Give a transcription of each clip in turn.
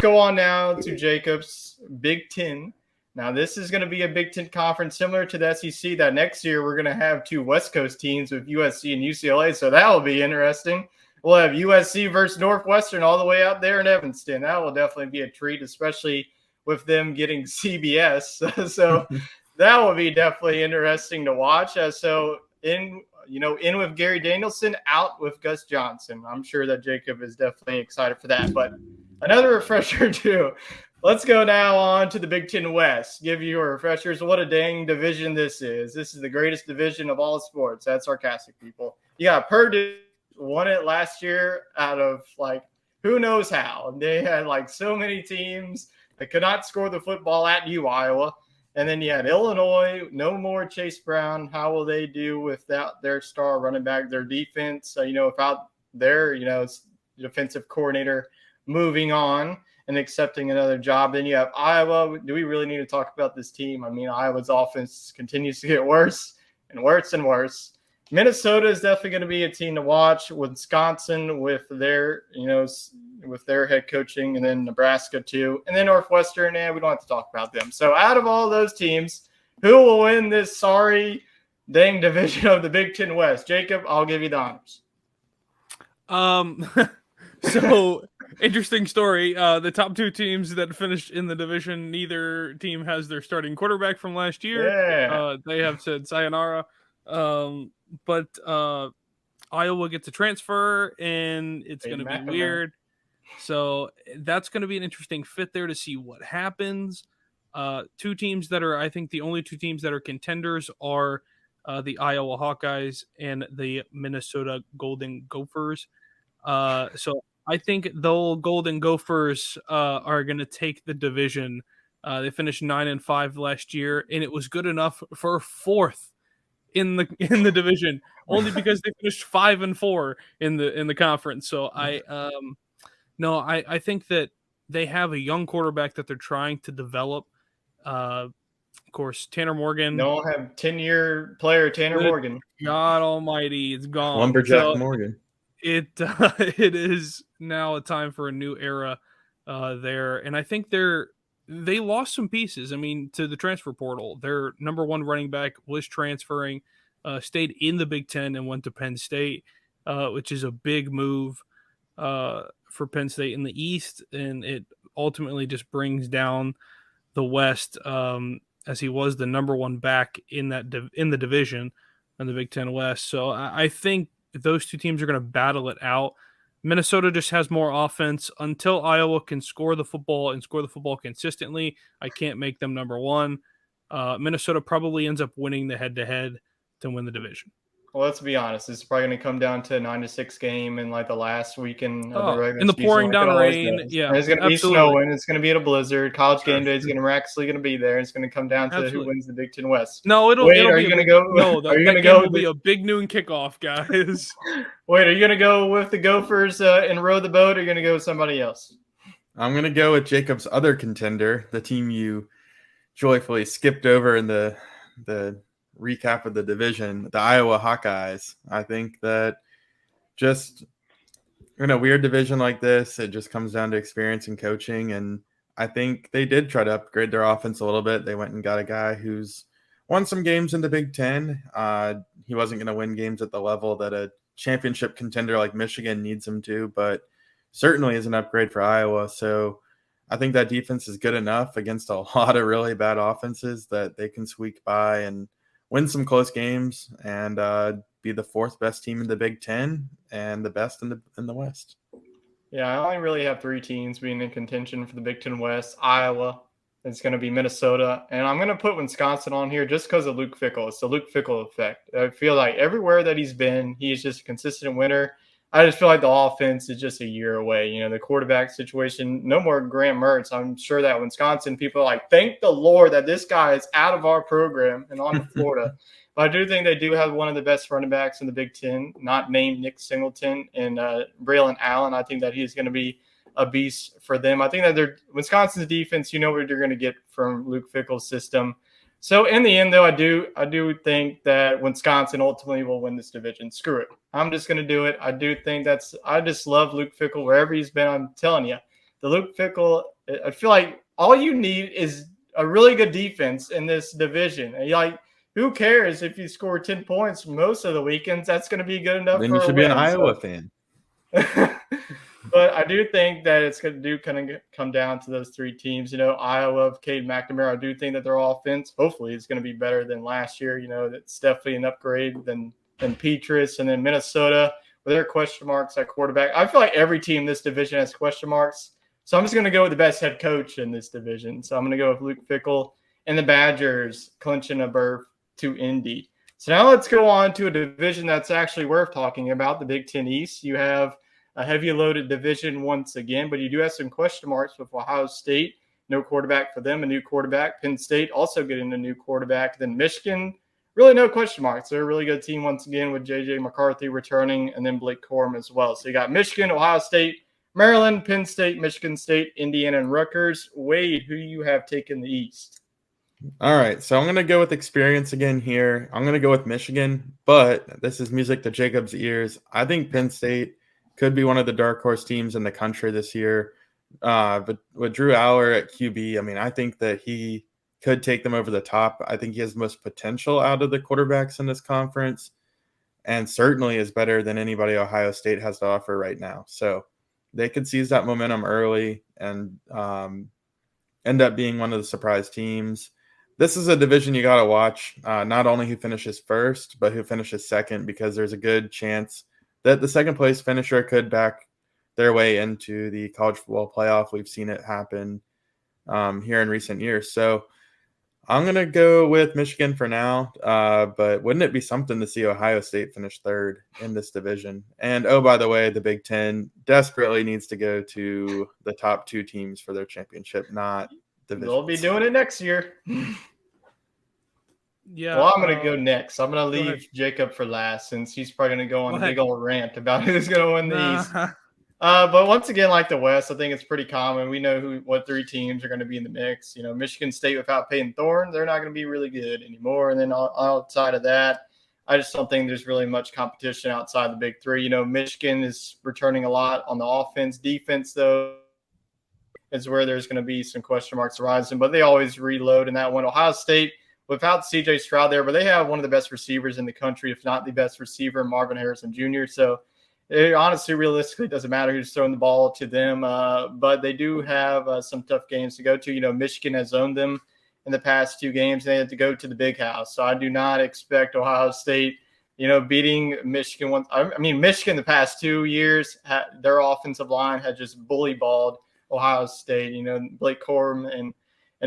go on now to Jacob's Big Ten. Now, this is going to be a Big Ten conference similar to the SEC that next year we're going to have two West Coast teams with USC and UCLA, so that will be interesting. We'll have USC versus Northwestern all the way out there in Evanston. That will definitely be a treat, especially with them getting CBS. So that will be definitely interesting to watch. So in with Gary Danielson, out with Gus Johnson. I'm sure that Jacob is definitely excited for that. But another refresher too. Let's go now on to the Big Ten West. Give you a refreshers. What a dang division this is. This is the greatest division of all sports. That's sarcastic, people. You got Purdue won it last year out of who knows how. They had so many teams that could not score the football at Iowa. And then you had Illinois, no more Chase Brown. How will they do without their star running back, their defense, without their, defensive coordinator moving on and accepting another job? Then you have Iowa. Do we really need to talk about this team? I mean, Iowa's offense continues to get worse and worse and worse. Minnesota is definitely going to be a team to watch. Wisconsin with their, with their head coaching, and then Nebraska too, and then Northwestern. We don't have to talk about them. So out of all those teams, who will win this sorry dang division of the Big Ten West? Jacob, I'll give you the honors. So interesting story. The top two teams that finished in the division, neither team has their starting quarterback from last year. Yeah. They have said sayonara. But Iowa gets a transfer, and it's going to be weird. So that's going to be an interesting fit there to see what happens. Two teams that are, I think, the only two teams that are contenders are the Iowa Hawkeyes and the Minnesota Golden Gophers. So I think the Golden Gophers are going to take the division. They finished 9-5 last year, and it was good enough for fourth in the division, only because they finished 5-4 in the conference. So I think that they have a young quarterback that they're trying to develop. Of course, Tanner Morgan. Don't have 10-year player Tanner Morgan. God Almighty, it's gone. Lumberjack Morgan. It is now a time for a new era there, and I think they lost some pieces. I mean, to the transfer portal, their number one running back was transferring, stayed in the Big Ten and went to Penn State, which is a big move for Penn State in the East, and it ultimately just brings down the West, as he was the number one back in the division in the Big Ten West. So I think those two teams are going to battle it out. Minnesota just has more offense. Until Iowa can score the football and score the football consistently, I can't make them number one. Minnesota probably ends up winning the head-to-head to win the division. Well, let's be honest. It's probably going to come down to a 9-6 game in the last weekend of the regular season. In the pouring down rain. Yeah, and it's going to be snowing. It's going to be at a blizzard. College game day is going to miraculously going to be there. It's going to come down to who wins the Big Ten West. No, are you going to go? No, that will be a big noon kickoff, guys. Wait, are you going to go with the Gophers and row the boat, or are you going to go with somebody else? I'm going to go with Jacob's other contender, the team you joyfully skipped over in the recap of the division, the Iowa Hawkeyes. I think that just in a weird division like this, it just comes down to experience and coaching. And I think they did try to upgrade their offense a little bit. They went and got a guy who's won some games in the Big Ten. He wasn't going to win games at the level that a championship contender like Michigan needs him to, but certainly is an upgrade for Iowa. So I think that defense is good enough against a lot of really bad offenses that they can squeak by and win some close games and be the fourth best team in the Big Ten and the best in the West. Yeah, I only really have three teams being in contention for the Big Ten West. Iowa, it's going to be Minnesota, and I'm going to put Wisconsin on here just because of Luke Fickell. It's the Luke Fickell effect. I feel like everywhere that he's been, he's just a consistent winner. I just feel like the offense is just a year away. The quarterback situation, no more Graham Mertz. I'm sure that Wisconsin people are like, thank the Lord that this guy is out of our program and on to Florida. But I do think they do have one of the best running backs in the Big Ten, not named Nick Singleton, and Braylon Allen. I think that he's going to be a beast for them. I think that Wisconsin's defense, what you're going to get from Luke Fickell's system. So in the end, though, I do think that Wisconsin ultimately will win this division. Screw it. I'm just going to do it. I do think I just love Luke Fickell wherever he's been. I'm telling you, the Luke Fickell, I feel like all you need is a really good defense in this division. And who cares if you score 10 points most of the weekends? That's going to be good enough Then for you a should win. be an Iowa fan. But I do think that it's going to kind of come down to those three teams. Iowa of Cade McNamara, I do think that their offense, hopefully, is going to be better than last year. It's definitely an upgrade than Petrus. And then Minnesota, with their question marks at quarterback. I feel like every team in this division has question marks. So I'm just going to go with the best head coach in this division. So I'm going to go with Luke Fickell and the Badgers clinching a berth to Indy. So now let's go on to a division that's actually worth talking about, the Big Ten East. You have a heavy loaded division once again, but you do have some question marks with Ohio State. No quarterback for them, a new quarterback. Penn State also getting a new quarterback. Then Michigan, really no question marks. They're a really good team once again with J.J. McCarthy returning and then Blake Corum as well. So you got Michigan, Ohio State, Maryland, Penn State, Michigan State, Indiana, and Rutgers. Wade, who you have taken the East? All right, so I'm going to go with experience again here. I'm going to go with Michigan, but this is music to Jacob's ears. I think Penn State could be one of the dark horse teams in the country this year. But with Drew Aller at QB, I mean, I think that he could take them over the top. I think he has the most potential out of the quarterbacks in this conference and certainly is better than anybody Ohio State has to offer right now. So they could seize that momentum early and end up being one of the surprise teams. This is a division you got to watch, not only who finishes first, but who finishes second, because there's a good chance that the second place finisher could back their way into the college football playoff. We've seen it happen here in recent years. So I'm going to go with Michigan for now, but wouldn't it be something to see Ohio State finish third in this division? And, oh, by the way, the Big Ten desperately needs to go to the top two teams for their championship, not division. They'll be doing it next year. Yeah. Well, I'm going to go next. I'm going to go leave ahead. Jacob for last since he's probably going to go on Go a ahead. big old rant about who's going to win the East. Nah. But once again, like the West, I think it's pretty common. We know what three teams are going to be in the mix. Michigan State without Peyton Thorne, they're not going to be really good anymore. And then outside of that, I just don't think there's really much competition outside the big three. Michigan is returning a lot on the offense. Defense, though, is where there's going to be some question marks arising. But they always reload in that one. Ohio State, without C.J. Stroud there, but they have one of the best receivers in the country, if not the best receiver, Marvin Harrison Jr. So it honestly, realistically, doesn't matter who's throwing the ball to them. But they do have some tough games to go to. Michigan has owned them in the past two games. They had to go to the big house. So I do not expect Ohio State, beating Michigan once. I mean, Michigan the past 2 years, their offensive line had just bully balled Ohio State. Blake Corum and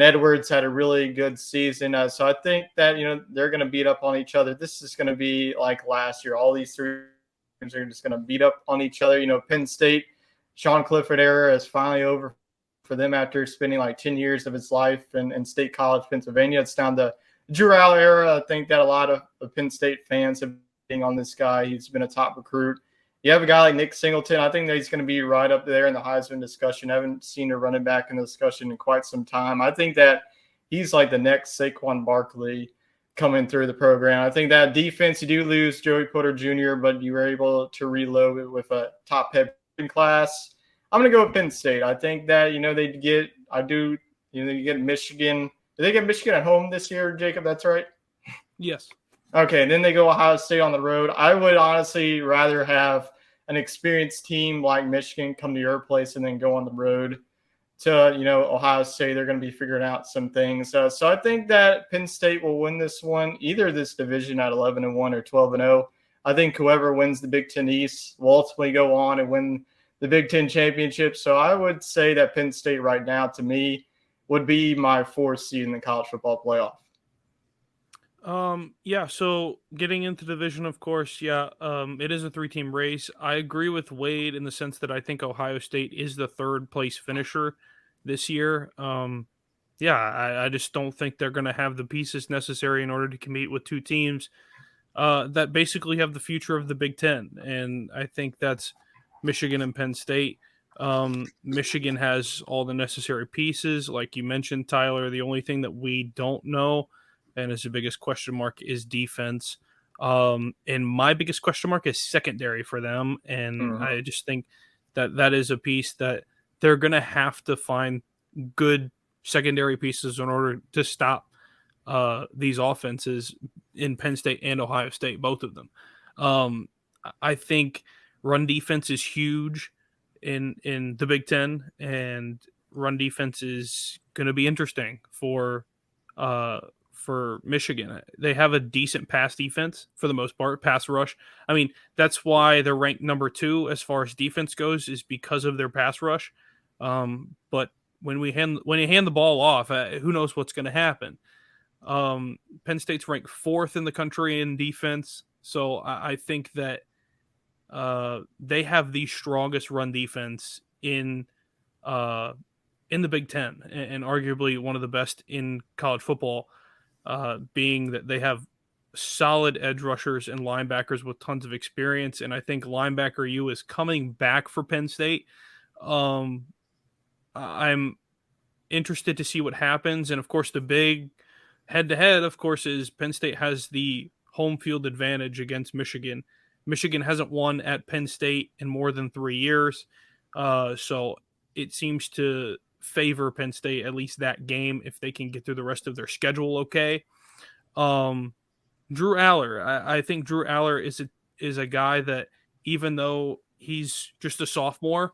Edwards had a really good season. So I think that, they're going to beat up on each other. This is going to be like last year. All these three teams are just going to beat up on each other. Penn State, Sean Clifford era is finally over for them after spending like 10 years of his life in State College, Pennsylvania. It's down to Drew Aller era. I think that a lot of Penn State fans have been on this guy. He's been a top recruit. You have a guy like Nick Singleton. I think that he's going to be right up there in the Heisman discussion. I haven't seen a running back in the discussion in quite some time. I think that he's like the next Saquon Barkley coming through the program. I think that defense, you do lose Joey Porter Jr., but you were able to reload it with a top heavy class. I'm going to go with Penn State. I think that, you get Michigan. Did they get Michigan at home this year, Jacob? That's right? Yes. Okay, and then they go Ohio State on the road. I would honestly rather have an experienced team like Michigan come to your place and then go on the road to, Ohio State. They're going to be figuring out some things. So I think that Penn State will win this one, either this division at 11-1 or 12-0. I think whoever wins the Big Ten East will ultimately go on and win the Big Ten championship. So I would say that Penn State right now, to me, would be my fourth seed in the college football playoff. Yeah, so getting into division, of course, it is a 3-team race. I agree with Wade in the sense that I think Ohio State is the third place finisher this year. I just don't think they're going to have the pieces necessary in order to compete with two teams that basically have the future of the Big Ten. And I think that's Michigan and Penn State. Michigan has all the necessary pieces. Like you mentioned, Tyler, the only thing that we don't know and is the biggest question mark is defense. And my biggest question mark is secondary for them. And I just think that is a piece that they're going to have to find good secondary pieces in order to stop these offenses in Penn State and Ohio State, both of them. I think run defense is huge in the Big Ten, and run defense is going to be interesting for Michigan. They have a decent pass defense for the most part, pass rush. I mean, that's why they're ranked number 2 as far as defense goes, is because of their pass rush. But when you hand the ball off, who knows what's going to happen? Penn State's ranked 4th in the country in defense, so I think that they have the strongest run defense in the Big Ten, and arguably one of the best in college football, being that they have solid edge rushers and linebackers with tons of experience. And I think linebacker U is coming back for Penn State. I'm interested to see what happens. And of course, the big head-to-head, of course, is Penn State has the home field advantage against Michigan. Michigan hasn't won at Penn State in more than 3 years. So it seems to favor Penn State, at least that game, if they can get through the rest of their schedule okay. Drew Aller, I think Drew Aller is a guy that, even though he's just a sophomore,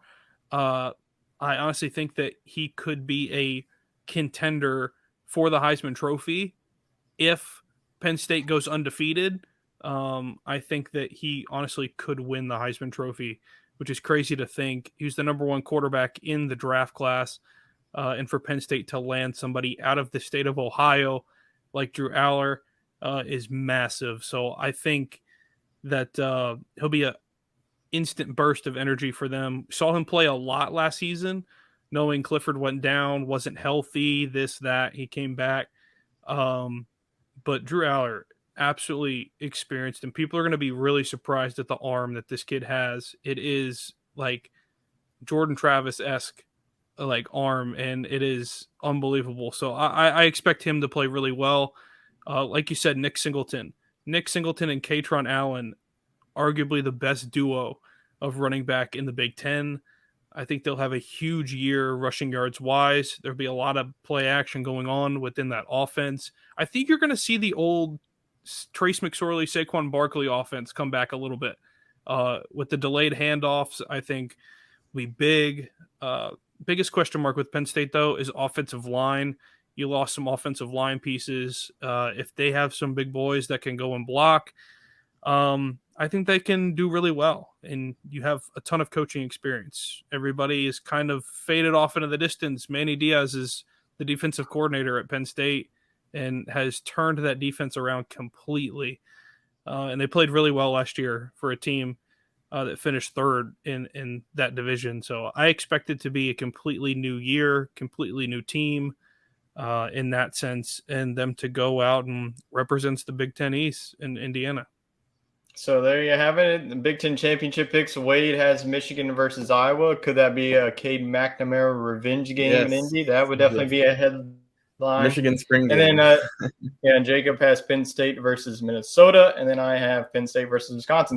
I honestly think that he could be a contender for the Heisman Trophy if Penn State goes undefeated. I think that he honestly could win the Heisman Trophy, which is crazy to think. He was the number 1 quarterback in the draft class, and for Penn State to land somebody out of the state of Ohio like Drew Aller is massive. So I think that he'll be an instant burst of energy for them. Saw him play a lot last season, knowing Clifford went down, wasn't healthy, this, that. He came back. But Drew Aller, absolutely experienced, and people are going to be really surprised at the arm that this kid has. It is like Jordan Travis-esque like arm, and it is unbelievable. So I expect him to play really well. Like you said, Nick Singleton and Katron Allen, arguably the best duo of running back in the Big Ten. I think they'll have a huge year rushing yards wise. There'll be a lot of play action going on within that offense. I think you're going to see the old Trace McSorley, Saquon Barkley offense come back a little bit. With the delayed handoffs, I think will be big. Biggest question mark with Penn State, though, is offensive line. You lost some offensive line pieces. If they have some big boys that can go and block, I think they can do really well. And you have a ton of coaching experience. Everybody is kind of faded off into the distance. Manny Diaz is the defensive coordinator at Penn State and has turned that defense around completely. And they played really well last year for a team that finished 3rd in that division. So I expect it to be a completely new year, completely new team in that sense, and them to go out and represents the Big Ten East in Indiana. So there you have it. The Big Ten championship picks. Wade has Michigan versus Iowa. Could that be a Cade McNamara revenge game in Indy? That would definitely be a headline. Michigan spring game. And then Jacob has Penn State versus Minnesota, and then I have Penn State versus Wisconsin.